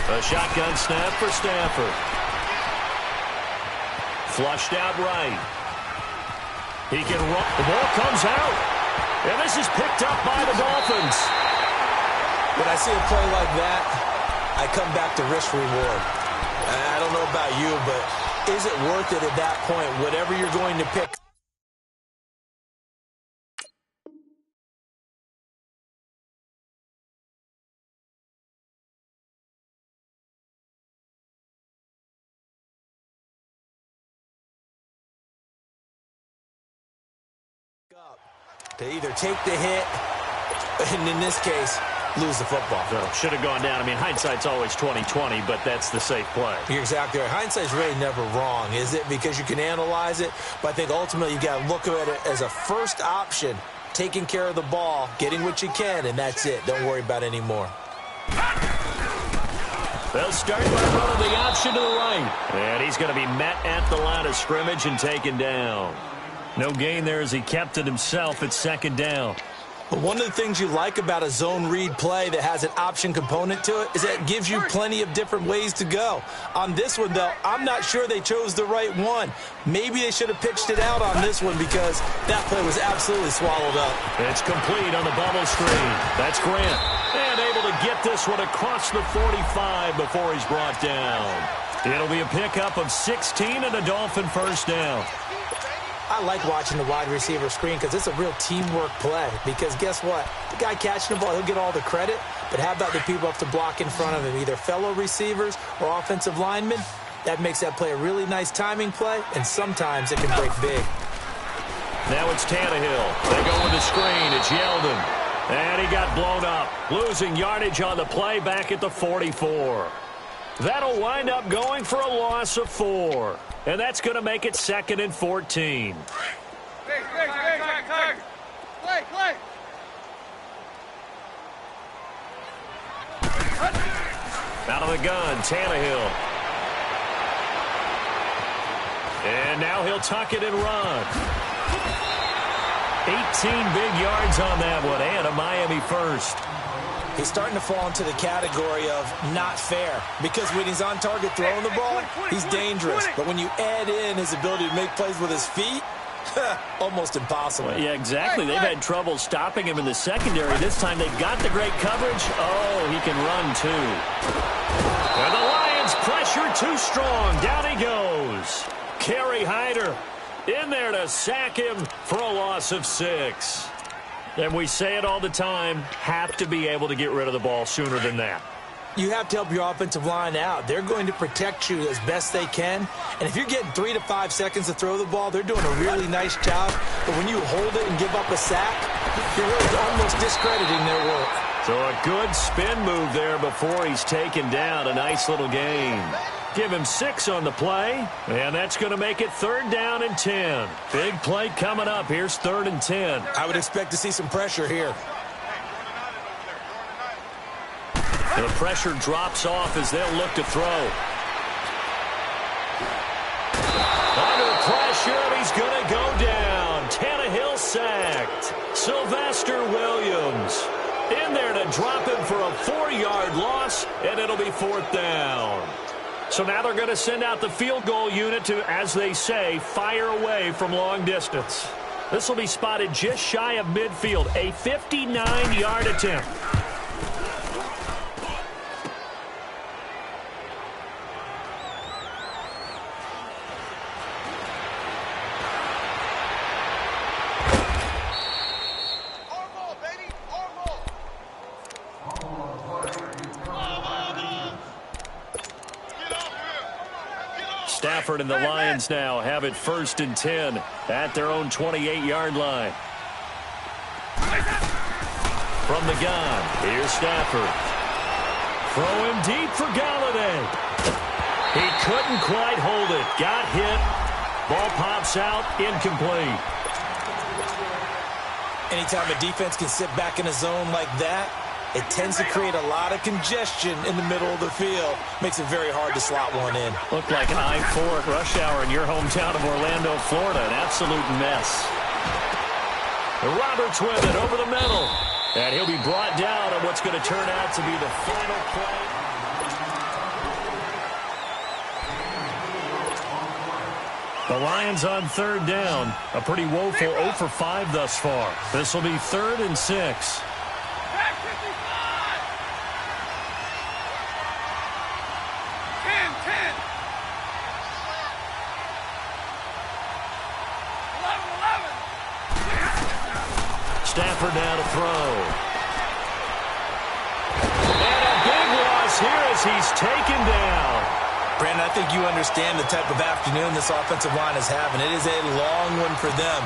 A shotgun snap for Stafford. Flushed out right. He can run. The ball comes out. And this is picked up by the Dolphins. When I see a play like that, I come back to risk reward. I don't know about you, but is it worth it at that point, whatever you're going to pick? To either take the hit, and in this case, lose the football. So should have gone down. I mean, hindsight's always 20/20, but that's the safe play. You're exactly right. Hindsight's really never wrong, is it? Because you can analyze it, but I think ultimately you got to look at it as a first option, taking care of the ball, getting what you can, and that's it. Don't worry about any more. They'll start by running the option to the right. And he's going to be met at the line of scrimmage and taken down. No gain there as he kept it himself at 2nd down. But one of the things you like about a zone read play that has an option component to it is that it gives you plenty of different ways to go. On this one, though, I'm not sure they chose the right one. Maybe they should have pitched it out on this one because that play was absolutely swallowed up. It's complete on the bubble screen. That's Grant. And able to get this one across the 45 before he's brought down. It'll be a pickup of 16 and a Dolphin 1st down. I like watching the wide receiver screen because it's a real teamwork play. Because guess what? The guy catching the ball, he'll get all the credit. But how about the people up to block in front of him, either fellow receivers or offensive linemen? That makes that play a really nice timing play, and sometimes it can break big. Now it's Tannehill. They go with the screen. It's Yeldon. And he got blown up, losing yardage on the play back at the 44. That'll wind up going for a loss of 4. And that's going to make it 2nd and 14. Play. Out of the gun, Tannehill. And now he'll tuck it and run. 18 big yards on that one, and a Miami 1st. He's starting to fall into the category of not fair because when he's on target throwing the ball, he's dangerous. But when you add in his ability to make plays with his feet, almost impossible. Well, yeah, exactly. They've had trouble stopping him in the secondary. This time they've got the great coverage. Oh, he can run too. And the Lions pressure too strong. Down he goes. Kerry Hyder in there to sack him for a loss of 6. And we say it all the time, have to be able to get rid of the ball sooner than that. You have to help your offensive line out. They're going to protect you as best they can. And if you're getting 3 to 5 seconds to throw the ball, they're doing a really nice job. But when you hold it and give up a sack, you're really almost discrediting their work. So a good spin move there before he's taken down. A nice little gain. Give him 6 on the play, and that's going to make it 3rd down and 10. Big play coming up. Here's 3rd and 10. I would expect to see some pressure here. The pressure drops off as they'll look to throw. Under pressure, and he's going to go down. Tannehill sacked. Sylvester Williams in there to drop him for a 4-yard loss, and it'll be 4th down. So now they're going to send out the field goal unit to, as they say, fire away from long distance. This will be spotted just shy of midfield, a 59-yard attempt. Stafford and the Lions now have it 1st and 10 at their own 28-yard line. From the gun, here's Stafford. Throw him deep for Galladay. He couldn't quite hold it. Got hit. Ball pops out, incomplete. Anytime a defense can sit back in a zone like that, it tends to create a lot of congestion in the middle of the field. Makes it very hard to slot one in. Looked like an I-4 rush hour in your hometown of Orlando, Florida. An absolute mess. Roberts with it over the middle. And he'll be brought down on what's going to turn out to be the final play. The Lions on 3rd down. A pretty woeful 0 for 5 thus far. This will be 3rd and 6. Stafford now to throw. And a big loss here as he's taken down. Brandon, I think you understand the type of afternoon this offensive line is having. It is a long one for them.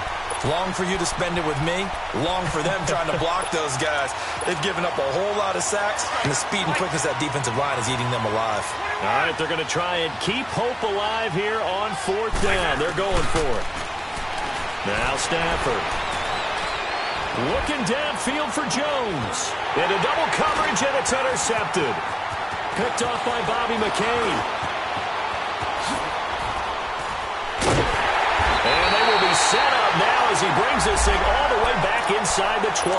Long for you to spend it with me. Long for them trying to block those guys. They've given up a whole lot of sacks, and the speed and quickness of that defensive line is eating them alive. All right, they're going to try and keep hope alive here on 4th down. They're going for it. Now Stafford. Looking downfield for Jones. Into double coverage, and it's intercepted. Picked off by Bobby McCain. And they will be set up now as he brings this thing all the way back inside the 20.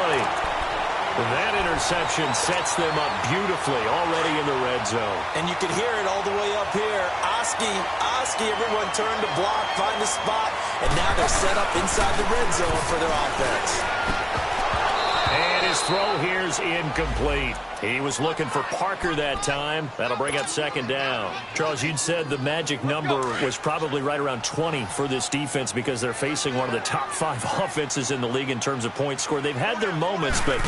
That interception sets them up beautifully already in the red zone. And you can hear it all the way up here. Oski, everyone turned to block, find a spot, and now they're set up inside the red zone for their offense. And his throw here's incomplete. He was looking for Parker that time. That'll bring up 2nd down. Charles, you'd said the magic number was probably right around 20 for this defense because they're facing one of the top 5 offenses in the league in terms of points scored. They've had their moments, but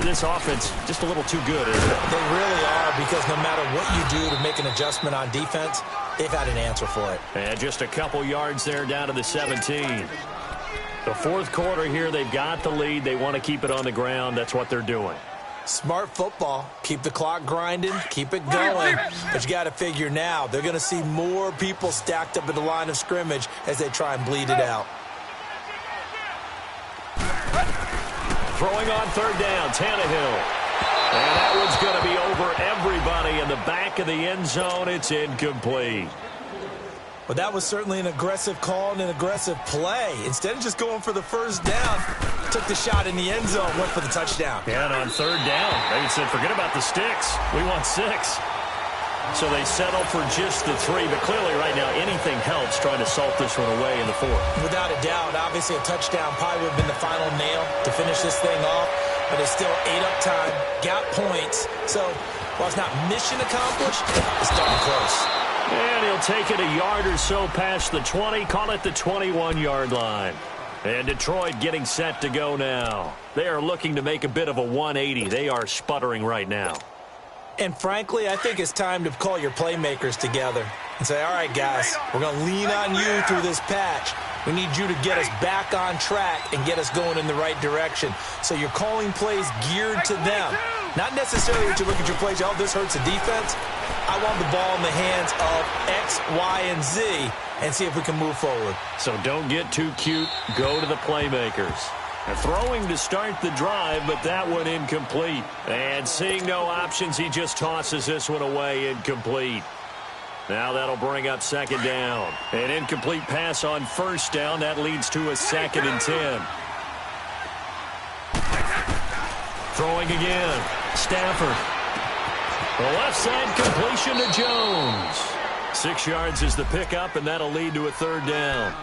this offense just a little too good, isn't it? They really are, because no matter what you do to make an adjustment on defense, they've had an answer for it. And just a couple yards there down to the 17. The 4th quarter here, they've got the lead. They want to keep it on the ground. That's what they're doing. Smart football. Keep the clock grinding. Keep it going. But you got to figure now, they're going to see more people stacked up at the line of scrimmage as they try and bleed it out. Throwing on 3rd down, Tannehill. And that one's going to be over everybody in the back of the end zone. It's incomplete. Well, that was certainly an aggressive call and an aggressive play. Instead of just going for the 1st down, took the shot in the end zone, went for the touchdown. Yeah, and on 3rd down, they said, forget about the sticks. We want 6. So they settle for just the 3. But clearly right now, anything helps trying to salt this one away in the 4th. Without a doubt, obviously a touchdown probably would have been the final nail to finish this thing off. but it's still ate up time, got points. So while it's not mission accomplished, it's darn close. And he'll take it a yard or so past the 20, call it the 21-yard line. And Detroit getting set to go now. They are looking to make a bit of a 180. They are sputtering right now. And frankly, I think it's time to call your playmakers together and say, all right, guys, we're going to lean on you through this patch. We need you to get us back on track and get us going in the right direction. So you're calling plays geared to them. Not necessarily that you look at your plays, oh, this hurts the defense. I want the ball in the hands of X, Y, and Z and see if we can move forward. So don't get too cute. Go to the playmakers. And throwing to start the drive, but that one incomplete. And seeing no options, he just tosses this one away incomplete. Now that'll bring up second down. An incomplete pass on first down. That leads to a 2nd and 10. Throwing again. Stafford. The left side completion to Jones. 6 yards is the pickup, and that'll lead to a 3rd down.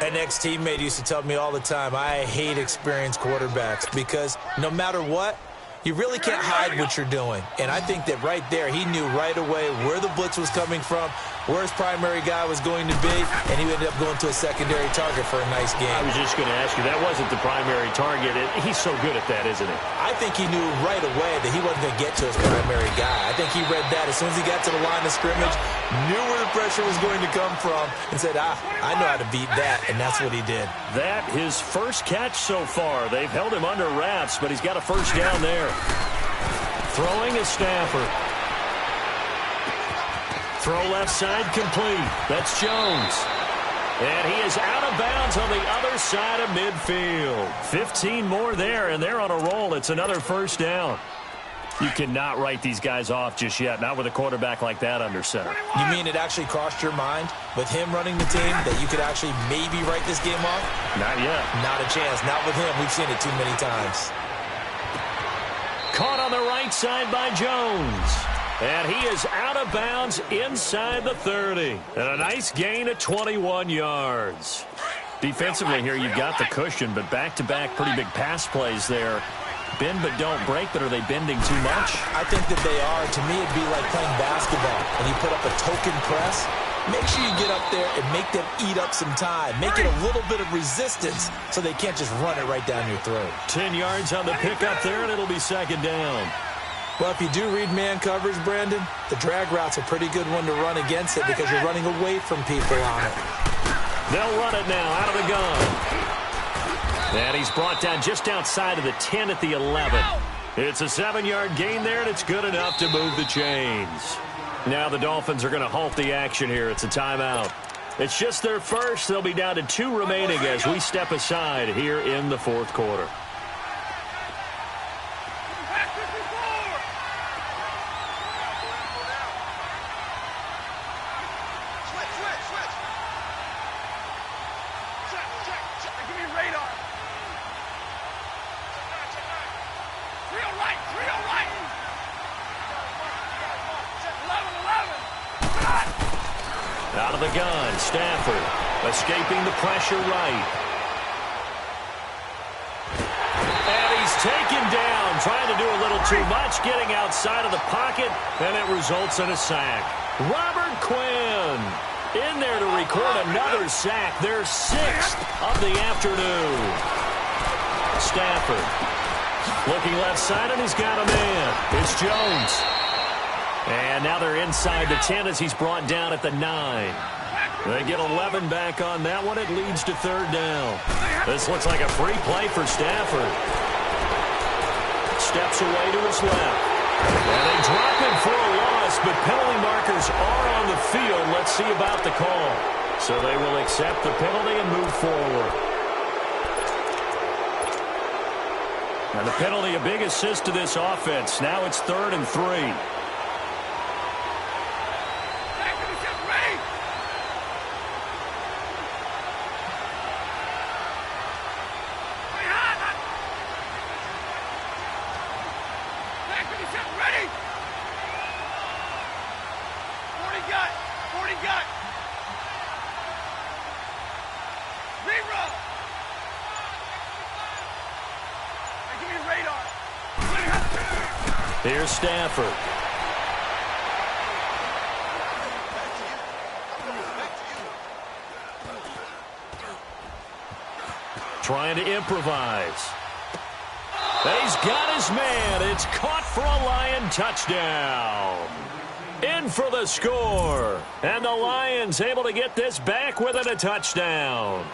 An ex-teammate used to tell me all the time, I hate experienced quarterbacks because no matter what, you really can't hide what you're doing. And I think that right there, he knew right away where the blitz was coming from, where his primary guy was going to be, and he ended up going to a secondary target for a nice game. I was just going to ask you, that wasn't the primary target. He's so good at that, isn't he? I think he knew right away that he wasn't going to get to his primary guy. I think he read that as soon as he got to the line of scrimmage, knew where the pressure was going to come from, and said, I know how to beat that, and that's what he did. That, his first catch so far. They've held him under wraps, but he's got a first down there. Throwing is Stafford. Throw left side complete. That's Jones. And he is out of bounds on the other side of midfield. 15 more there, and they're on a roll. It's another first down. You cannot write these guys off just yet, not with a quarterback like that under center. You mean it actually crossed your mind with him running the team that you could actually maybe write this game off? Not yet. Not a chance. Not with him. We've seen it too many times. Caught on the right side by Jones. And he is out of bounds inside the 30. And a nice gain of 21 yards. Defensively here, you've got the cushion, but back-to-back pretty big pass plays there. Bend but don't break, but are they bending too much? I think that they are. To me, it'd be like playing basketball. When you put up a token press, make sure you get up there and make them eat up some time. Make it a little bit of resistance so they can't just run it right down your throat. 10 yards on the pickup there, and it'll be second down. Well, if you do read man coverage, Brandon, the drag route's a pretty good one to run against it because you're running away from people on it. They'll run it now out of the gun. And he's brought down just outside of the 10 at the 11. It's a 7-yard gain there, and it's good enough to move the chains. Now the Dolphins are going to halt the action here. It's a timeout. It's just their first. They'll be down to 2 remaining as we step aside here in the 4th quarter. Out of the gun, Stafford escaping the pressure right. And he's taken down, trying to do a little too much, getting outside of the pocket, and it results in a sack. Robert Quinn in there to record another sack, their 6th of the afternoon. Stafford looking left side, and he's got a man. It's Jones. And now they're inside the 10 as he's brought down at the 9. They get 11 back on that one. It leads to 3rd down. This looks like a free play for Stafford. Steps away to his left. And they drop him for a loss, but penalty markers are on the field. Let's see about the call. So they will accept the penalty and move forward. And the penalty, a big assist to this offense. Now it's 3rd and 3. Here's Stafford. Trying to improvise. He's got his man. It's caught for a Lion touchdown. In for the score. And the Lions able to get this back within a touchdown.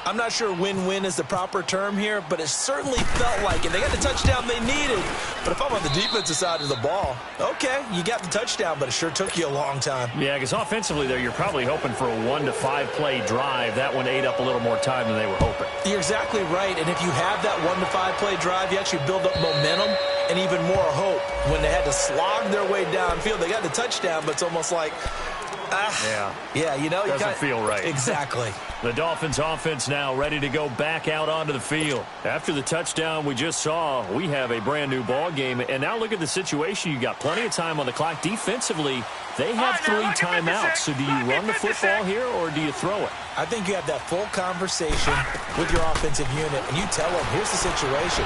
I'm not sure win-win is the proper term here, but it certainly felt like it. They got the touchdown they needed. But if I'm on the defensive side of the ball, okay, you got the touchdown, but it sure took you a long time. Yeah, because offensively there, you're probably hoping for a 1 to 5 play drive. That one ate up a little more time than they were hoping. You're exactly right. And if you have that 1 to 5 play drive, you actually build up momentum and even more hope. When they had to slog their way downfield, they got the touchdown, but it's almost like, yeah, you know, doesn't feel right. Exactly. The Dolphins offense now ready to go back out onto the field. After the touchdown we just saw, we have a brand new ball game. And now look at the situation. You got plenty of time on the clock. Defensively, they have 3 timeouts. So do you run the football here or do you throw it? I think you have that full conversation with your offensive unit, and you tell them, here's the situation.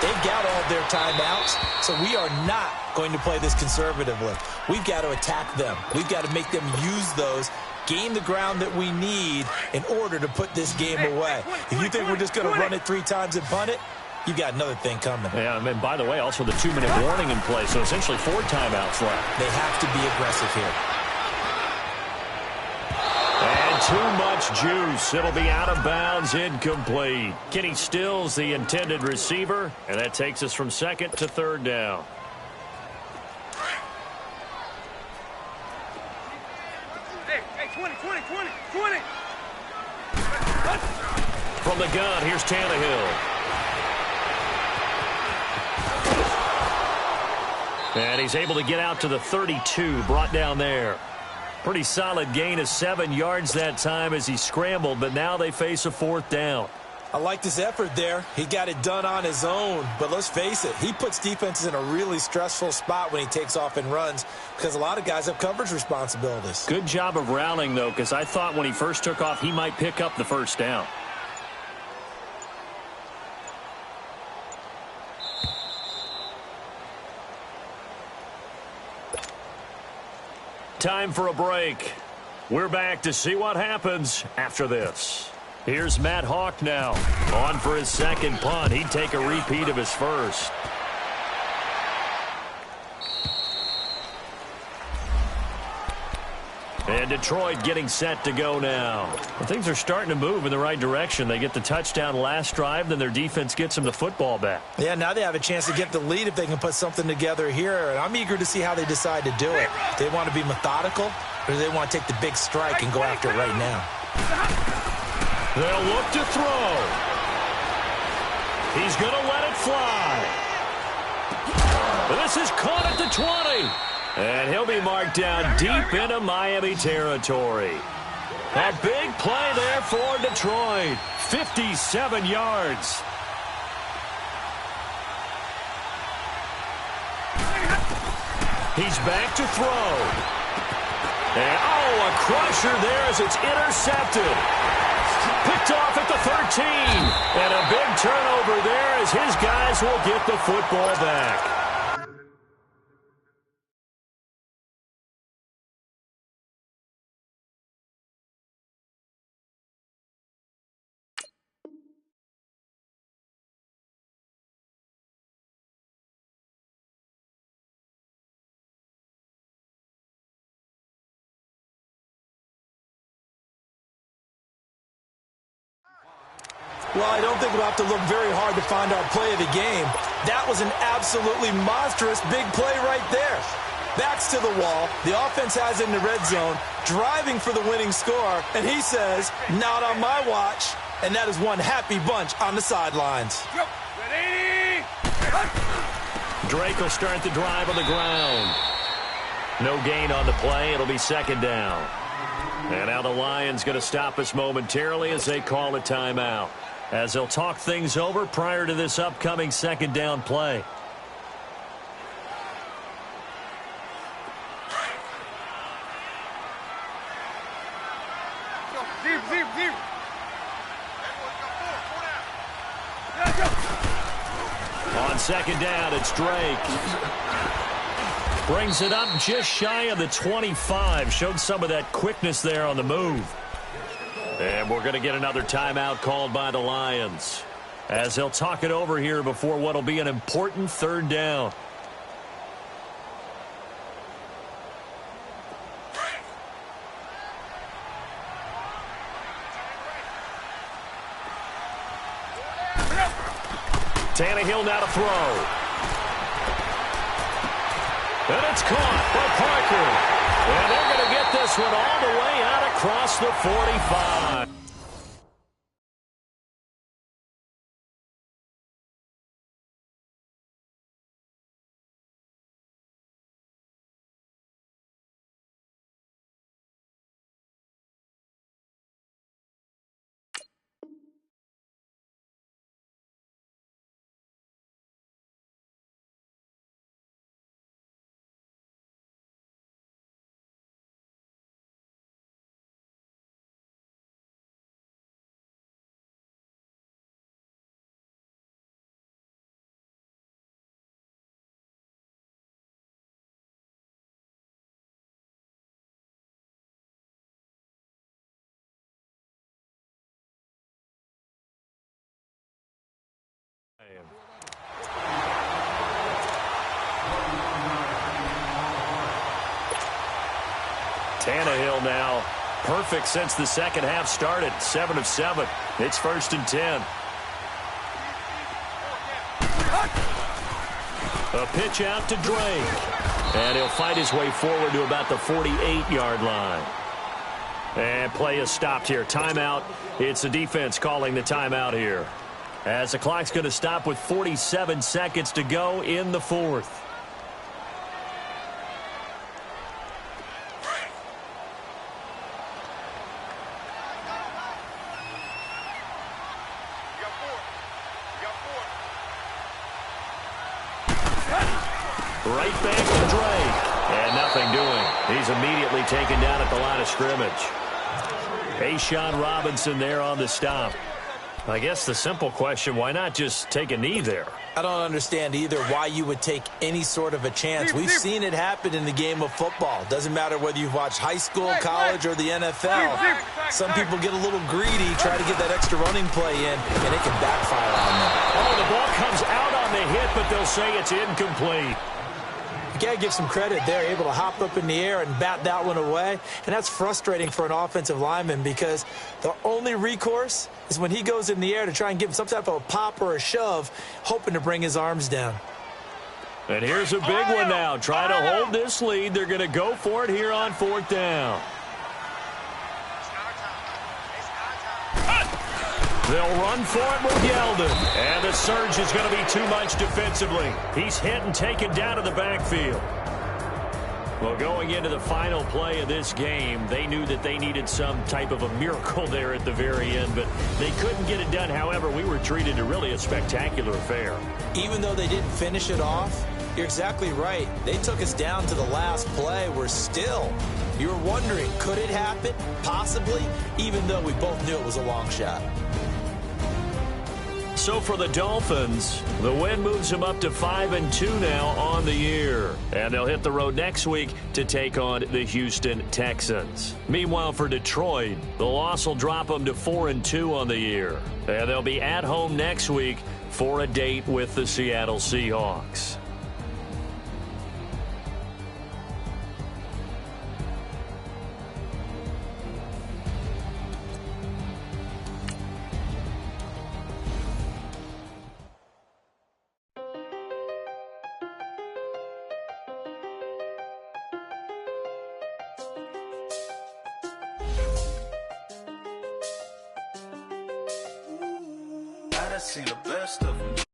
They've got all their timeouts, so we are not going to play this conservatively. We've got to attack them. We've got to make them use those, gain the ground that we need in order to put this game away. If you think we're just going to run it 3 times and punt it, you got another thing coming. Yeah, and by the way, also the 2-minute warning in play, so essentially 4 timeouts left. They have to be aggressive here. And too much juice. It'll be out of bounds, incomplete. Kenny Stills, the intended receiver, and that takes us from 2nd to 3rd down. Hey, 20. From the gun, here's Tannehill. And he's able to get out to the 32, brought down there. Pretty solid gain of 7 yards that time as he scrambled, but now they face a 4th down. I like this effort there. He got it done on his own, but let's face it, he puts defenses in a really stressful spot when he takes off and runs because a lot of guys have coverage responsibilities. Good job of rallying, though, because I thought when he first took off, he might pick up the 1st down. Time for a break. We're back to see what happens after this. Here's Matt Hawk now. On for his 2nd punt. He'd take a repeat of his 1st. And Detroit getting set to go now. Well, things are starting to move in the right direction. They get the touchdown last drive, then their defense gets them the football back. Yeah, now they have a chance to get the lead if they can put something together here. And I'm eager to see how they decide to do it. Do they want to be methodical, or do they want to take the big strike and go after it right now? They'll look to throw. He's going to let it fly. This is caught at the 20. And he'll be marked down deep into Miami territory. A big play there for Detroit. 57 yards. He's back to throw. And, a crusher there as it's intercepted. Picked off at the 13. And a big turnover there as his guys will get the football back. Well, I don't think we'll have to look very hard to find our play of the game. That was an absolutely monstrous big play right there. Backs to the wall. The offense has it in the red zone, driving for the winning score. And he says, not on my watch. And that is one happy bunch on the sidelines. Drake will start the drive on the ground. No gain on the play. It'll be 2nd down. And now the Lions going to stop us momentarily as they call a timeout, as they'll talk things over prior to this upcoming 2nd down play. On second down. It's Drake. Brings it up just shy of the 25. Showed some of that quickness there on the move. And we're going to get another timeout called by the Lions, as they'll talk it over here before what will be an important third down. Tannehill now to throw. And it's caught by Parker. And they're going to get this one all the way out across the 45. Tannehill now perfect since the second half started. 7 of 7. It's 1st and 10. A pitch out to Drake. And he'll fight his way forward to about the 48-yard line. And play is stopped here. Timeout. It's the defense calling the timeout here, as the clock's going to stop with 47 seconds to go in the fourth. Right back to Drake. And nothing doing. He's immediately taken down at the line of scrimmage. Ashawn Robinson there on the stop. I guess the simple question, why not just take a knee there? I don't understand either why you would take any sort of a chance. We've seen it happen in the game of football. Doesn't matter whether you've watched high school, college, or the NFL. Some people get a little greedy, try to get that extra running play in, and it can backfire on them. Oh, the ball comes out on the hit, but they'll say it's incomplete. You got to give some credit. They're able to hop up in the air and bat that one away. And that's frustrating for an offensive lineman, because the only recourse is when he goes in the air to try and give him some type of a pop or a shove, hoping to bring his arms down. And here's a big one now. Try to hold this lead. They're going to go for it here on 4th down. They'll run for it with Yeldon. And the surge is going to be too much defensively. He's hit and taken down to the backfield. Well, going into the final play of this game, they knew that they needed some type of a miracle there at the very end, but they couldn't get it done. However, we were treated to really a spectacular affair. Even though they didn't finish it off, you're exactly right. They took us down to the last play. We're still, you were wondering, could it happen? Possibly, even though we both knew it was a long shot. So for the Dolphins, the win moves them up to 5-2 now on the year. And they'll hit the road next week to take on the Houston Texans. Meanwhile, for Detroit, the loss will drop them to 4-2 on the year. And they'll be at home next week for a date with the Seattle Seahawks. I seen the best of them.